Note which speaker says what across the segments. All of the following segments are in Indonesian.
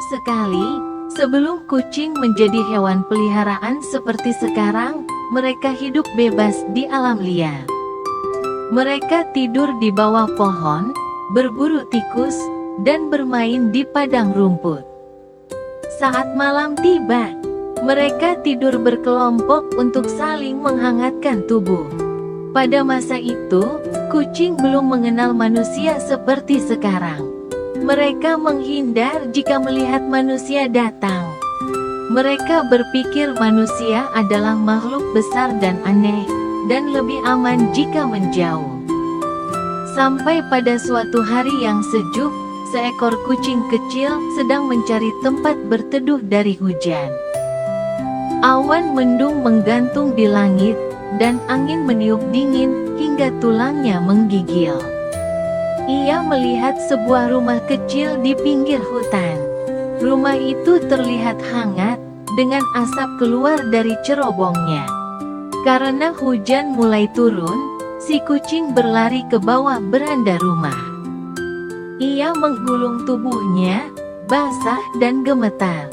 Speaker 1: sekali, sebelum kucing menjadi hewan peliharaan seperti sekarang, mereka hidup bebas di alam liar. Mereka tidur di bawah pohon, berburu tikus, dan bermain di padang rumput. Saat malam tiba, mereka tidur berkelompok untuk saling menghangatkan tubuh. Pada masa itu, kucing belum mengenal manusia seperti sekarang. Mereka menghindar jika melihat manusia datang. Mereka berpikir manusia adalah makhluk besar dan aneh, dan lebih aman jika menjauh. Sampai pada suatu hari yang sejuk, seekor kucing kecil sedang mencari tempat berteduh dari hujan. Awan mendung menggantung di langit, dan angin meniup dingin hingga tulangnya menggigil. Ia melihat sebuah rumah kecil di pinggir hutan. Rumah itu terlihat hangat, dengan asap keluar dari cerobongnya. Karena hujan mulai turun, si kucing berlari ke bawah beranda rumah. Ia menggulung tubuhnya, basah dan gemetar.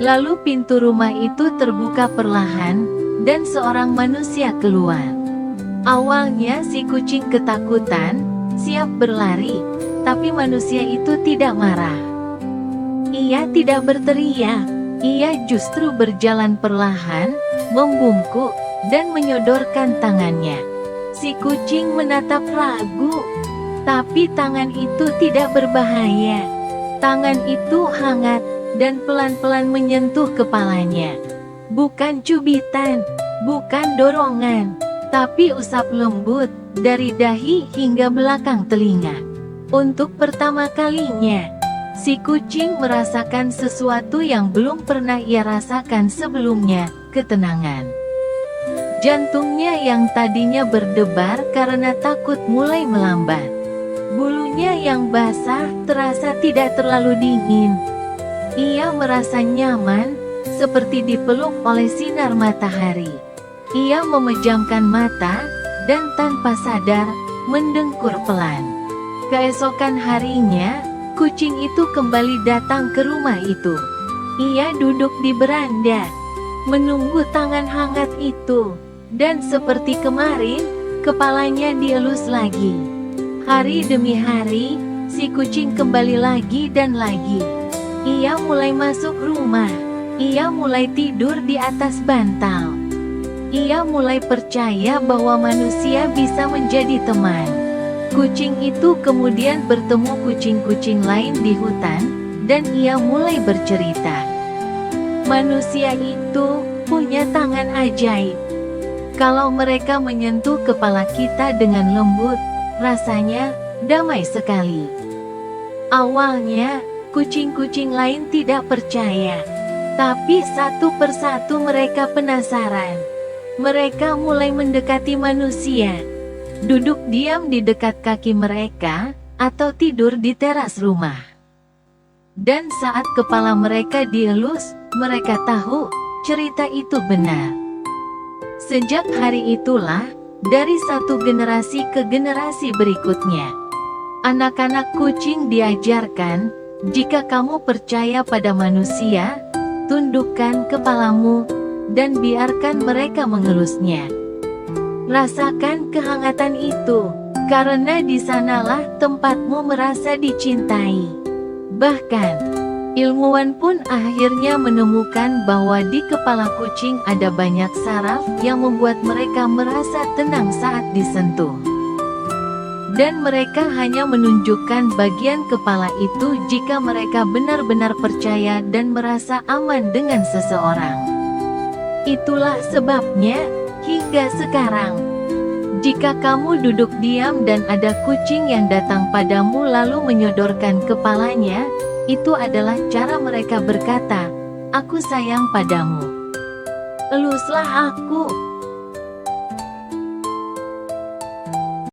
Speaker 1: Lalu pintu rumah itu terbuka perlahan, dan seorang manusia keluar. Awalnya si kucing ketakutan, siap berlari, tapi manusia itu tidak marah. Ia tidak berteriak, ia justru berjalan perlahan, membungkuk, dan menyodorkan tangannya. Si kucing menatap ragu, tapi tangan itu tidak berbahaya. Tangan itu hangat, dan pelan-pelan menyentuh kepalanya. Bukan cubitan, bukan dorongan, tapi usap lembut, dari dahi hingga belakang telinga. Untuk pertama kalinya, si kucing merasakan sesuatu yang belum pernah ia rasakan sebelumnya, ketenangan. Jantungnya yang tadinya berdebar karena takut mulai melambat. Bulunya yang basah terasa tidak terlalu dingin. Ia merasa nyaman, seperti dipeluk oleh sinar matahari. Ia memejamkan mata, dan tanpa sadar, mendengkur pelan. Keesokan harinya, kucing itu kembali datang ke rumah itu. Ia duduk di beranda, menunggu tangan hangat itu, dan seperti kemarin, kepalanya dielus lagi. Hari demi hari, si kucing kembali lagi dan lagi. Ia mulai masuk rumah. Ia mulai tidur di atas bantal. Ia mulai percaya bahwa manusia bisa menjadi teman. Kucing itu kemudian bertemu kucing-kucing lain di hutan, dan ia mulai bercerita. Manusia itu punya tangan ajaib. Kalau mereka menyentuh kepala kita dengan lembut, rasanya damai sekali. Awalnya, kucing-kucing lain tidak percaya. Tapi satu persatu mereka penasaran. Mereka mulai mendekati manusia, duduk diam di dekat kaki mereka, atau tidur di teras rumah. Dan saat kepala mereka dielus, mereka tahu cerita itu benar. Sejak hari itulah, dari satu generasi ke generasi berikutnya, anak-anak kucing diajarkan, jika kamu percaya pada manusia, tundukkan kepalamu, dan biarkan mereka mengelusnya. Rasakan kehangatan itu, karena di sanalah tempatmu merasa dicintai. Bahkan, ilmuwan pun akhirnya menemukan bahwa di kepala kucing ada banyak saraf yang membuat mereka merasa tenang saat disentuh. Dan mereka hanya menunjukkan bagian kepala itu jika mereka benar-benar percaya dan merasa aman dengan seseorang. Itulah sebabnya, hingga sekarang, jika kamu duduk diam dan ada kucing yang datang padamu lalu menyodorkan kepalanya, itu adalah cara mereka berkata, "Aku sayang padamu. Eluslah aku."